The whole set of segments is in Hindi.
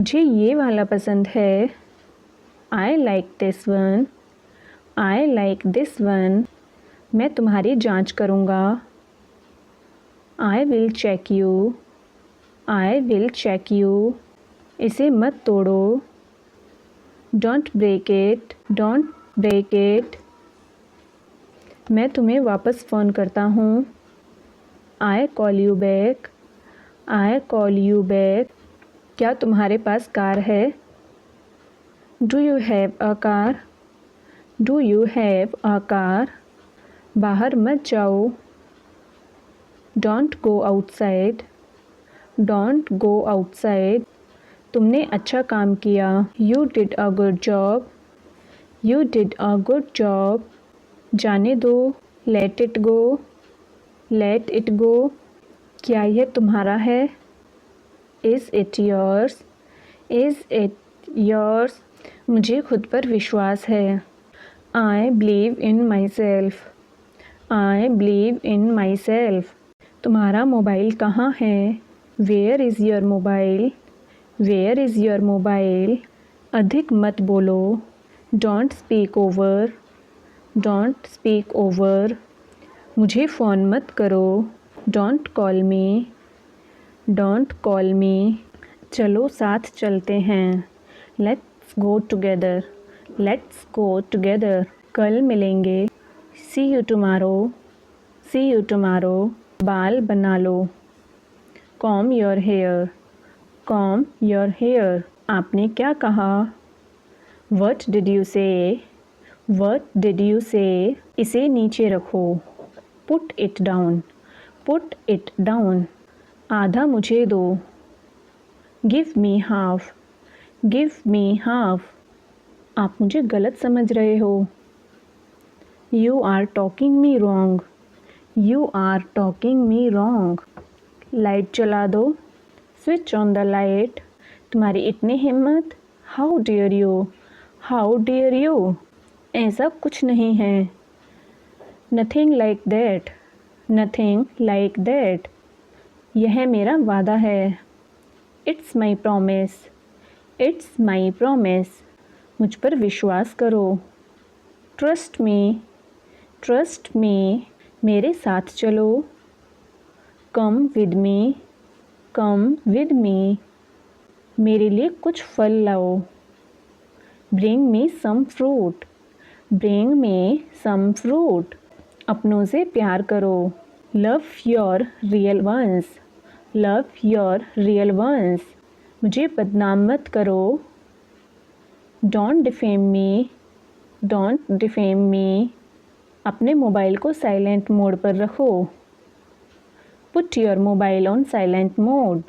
मुझे ये वाला पसंद है। I like this one. I like this one. मैं तुम्हारी जांच करूँगा। I will check you. I will check you. इसे मत तोड़ो। Don't break it. Don't break it. मैं तुम्हें वापस फ़ोन करता हूँ। I call you back. I call you back. क्या तुम्हारे पास कार है? Do you have a car? Do you have a car? बाहर मत जाओ। Don't go outside. Don't go outside. तुमने अच्छा काम किया। You did a good job. You did a good job. जाने दो। Let it go. Let it go. क्या यह तुम्हारा है? Is it yours? Is it yours? मुझे खुद पर विश्वास है। I believe in myself. I believe in myself. तुम्हारा मोबाइल कहाँ है? Where is your mobile? Where is your mobile? अधिक मत बोलो। Don't speak over. Don't speak over. मुझे फ़ोन मत करो। Don't call me. Don't call me. चलो साथ चलते हैं। Let's go together. Let's go together. कल मिलेंगे। See you tomorrow. See you tomorrow. बाल बना लो। Comb your hair. Comb your hair. आपने क्या कहा? What did you say? What did you say? इसे नीचे रखो। Put it down. Put it down. आधा मुझे दो। Give me half. Give me half. आप मुझे गलत समझ रहे हो। You are talking me wrong. You are talking me wrong. Light जला दो। Switch on the light. तुम्हारी इतनी हिम्मत। How dare you. How dare you. ऐसा कुछ नहीं है। Nothing like that. Nothing like that. यह मेरा वादा है। It's my promise. It's my promise. मुझ पर विश्वास करो। Trust me. Trust me. मेरे साथ चलो। Come with me. Come with me. मेरे लिए कुछ फल लाओ। Bring me some fruit. Bring me some fruit. अपनों से प्यार करो। Love your real ones. Love your real ones. मुझे बदनाम मत करो। Don't defame me. Don't defame me. अपने मोबाइल को साइलेंट मोड पर रखो। Put your mobile on silent mode.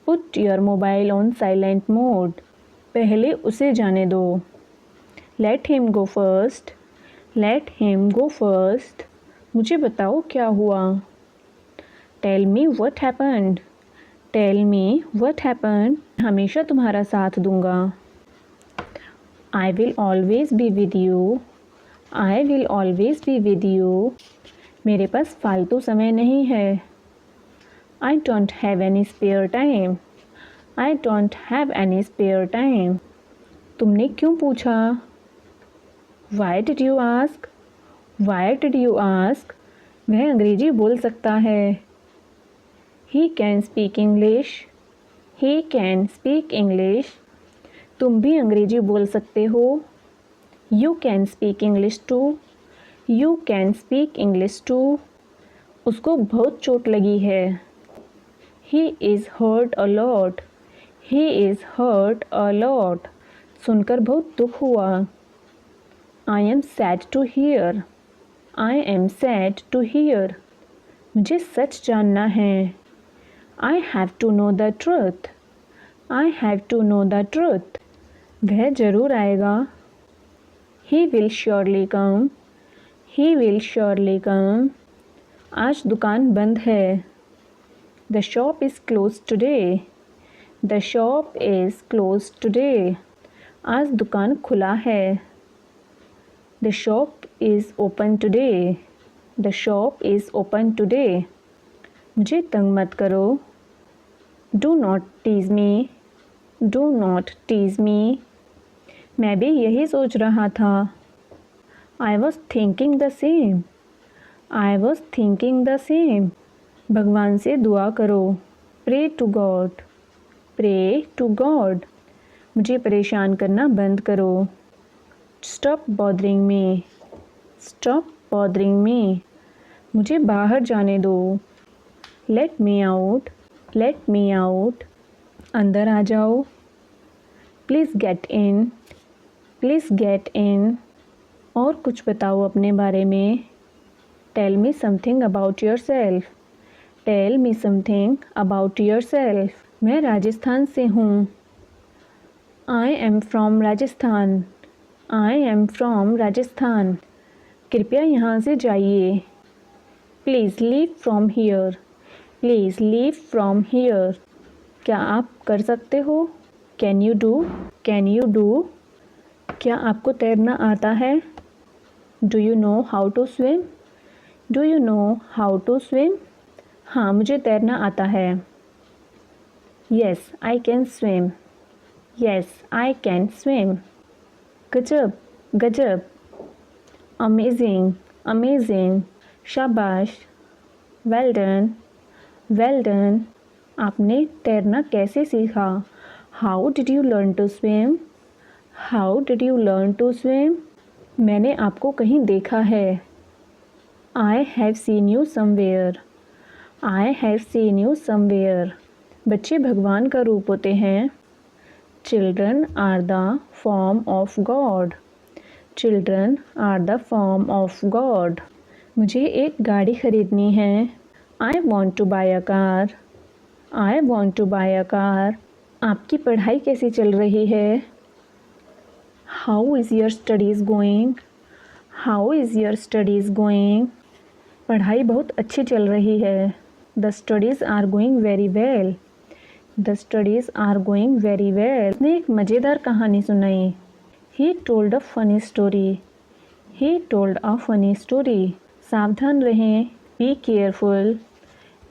Put your mobile on silent mode. पहले उसे जाने दो। Let him go first. Let him go first. मुझे बताओ क्या हुआ। Tell me what happened. Tell me what happened. हमेशा तुम्हारा साथ दूंगा। I will always be with you. I will always be with you. मेरे पास फालतू समय नहीं है। I don't have any spare time. I don't have any spare time. तुमने क्यों पूछा? Why did you ask? Why did you ask? वह अंग्रेजी बोल सकता है। He can speak English. He can speak English. तुम भी अंग्रेजी बोल सकते हो। You can speak English to. You can speak English too. उसको बहुत चोट लगी है। He is hurt a lot. He is hurt a lot. सुनकर बहुत दुख हुआ। I am sad to hear. I am sad to hear. मुझे सच जानना है। I have to know the truth. I have to know the truth. वह ज़रूर आएगा। He will surely come. He will surely come. आज दुकान बंद है। The shop is close today. The shop is close today. आज दुकान खुला है। The shop is open today. The shop is open today. मुझे तंग मत करो। Do not tease me. Do not tease me. मैं भी यही सोच रहा था। I was thinking the same. I was thinking the same. भगवान से दुआ करो। Pray to God. Pray to God. मुझे परेशान करना बंद करो। Stop bothering me. Stop bothering me. मुझे बाहर जाने दो। Let me out. Let me out. अंदर आ जाओ। Please get in. Please get in. और कुछ बताओ अपने बारे में। Tell me something about yourself. Tell me something about yourself. मैं राजस्थान से हूँ। I am from Rajasthan. I am from Rajasthan. कृपया यहाँ से जाइए। Please leave from here. Please leave from here. क्या आप कर सकते हो? Can you do? Can you do? क्या आपको तैरना आता है? Do you know how to swim? Do you know how to swim? हाँ, मुझे तैरना आता है। Yes I can swim. Yes I can swim. गजब गजब। Amazing amazing. शाबाश। Well done well done. आपने तैरना कैसे सीखा? How did you learn to swim? How did you learn to swim? मैंने आपको कहीं देखा है। I have seen you somewhere. I have seen you somewhere. बच्चे भगवान का रूप होते हैं। Children are the form of God. Children are the form of God. मुझे एक गाड़ी खरीदनी है। I want to buy a car. I want to buy a car. आपकी पढ़ाई कैसी चल रही है? How is your studies going? How is your studies going? पढ़ाई बहुत अच्छी चल रही है। The studies are going very well. The studies are going very well. उसने एक मज़ेदार कहानी सुनाई। He told a funny story. He told a funny story. सावधान रहें। Be careful.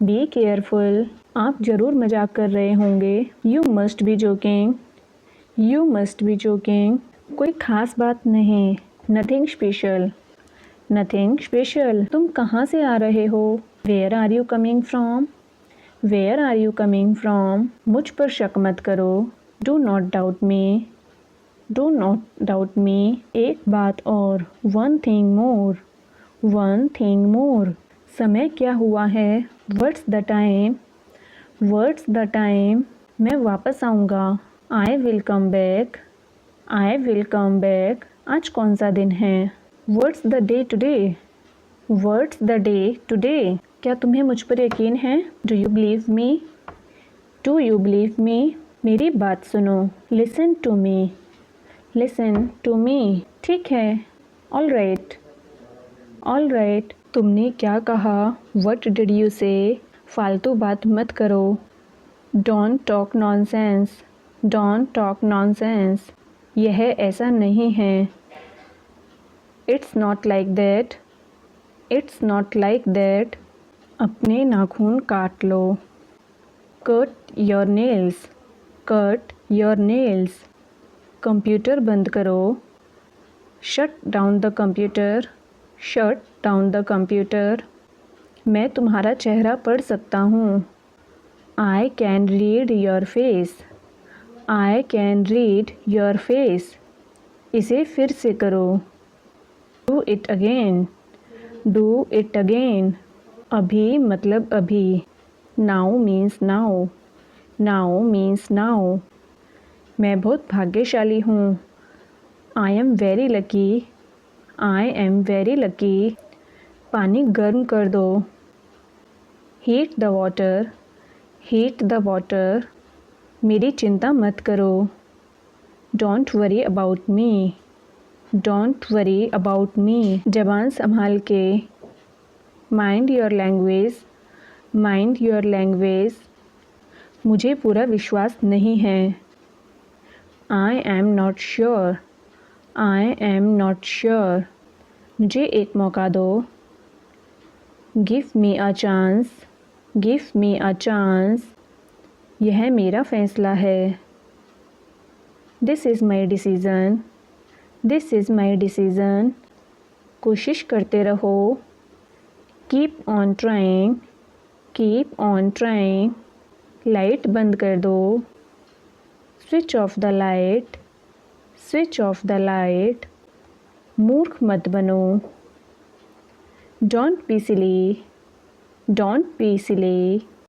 Be careful. आप ज़रूर मजाक कर रहे होंगे। You must be joking. You must be joking. कोई ख़ास बात नहीं। Nothing special. Nothing special. तुम कहाँ से आ रहे हो? Where are you coming from? Where are you coming from? मुझ पर शक मत करो। Do not doubt me. Do not doubt me. एक बात और। One thing more. One thing more. समय क्या हुआ है? What's the time? What's the time? मैं वापस आऊँगा। I will come back. I will come back. आज कौन सा दिन है? What's the day today? What's the day today? क्या तुम्हें मुझ पर यकीन है? Do you believe me? Do you believe me? मेरी बात सुनो। Listen to me. Listen to me. ठीक है। All right. All right. तुमने क्या कहा? वट डिड यू से? फालतू बात मत करो। Don't talk nonsense. Don't talk nonsense. यह ऐसा नहीं है। It's not like that. It's not like that. अपने नाखून काट लो। Cut your nails. Cut your nails. Computer बंद करो। Shut down the computer. Shut down the computer. मैं तुम्हारा चेहरा पढ़ सकता हूँ। I can read your face. I can read your face. इसे फिर से करो। Do it again. Do it again. अभी मतलब अभी। Now means now. Now means now. मैं बहुत भाग्यशाली हूँ। I am very lucky. I am very lucky. पानी गर्म कर दो। Heat the water. Heat the water. मेरी चिंता मत करो। Don't worry about me. Don't worry about me. ज़बान संभाल के। Mind your language. Mind your language. मुझे पूरा विश्वास नहीं है। I am not sure. I am not sure. मुझे एक मौका दो। Give me a chance. Give me a chance. यह मेरा फैसला है। This is my decision, this is my decision. कोशिश करते रहो, keep on trying, keep on trying. Light बंद कर दो, switch off the light, switch off the light. मूर्ख मत बनो, don't be silly, don't be silly.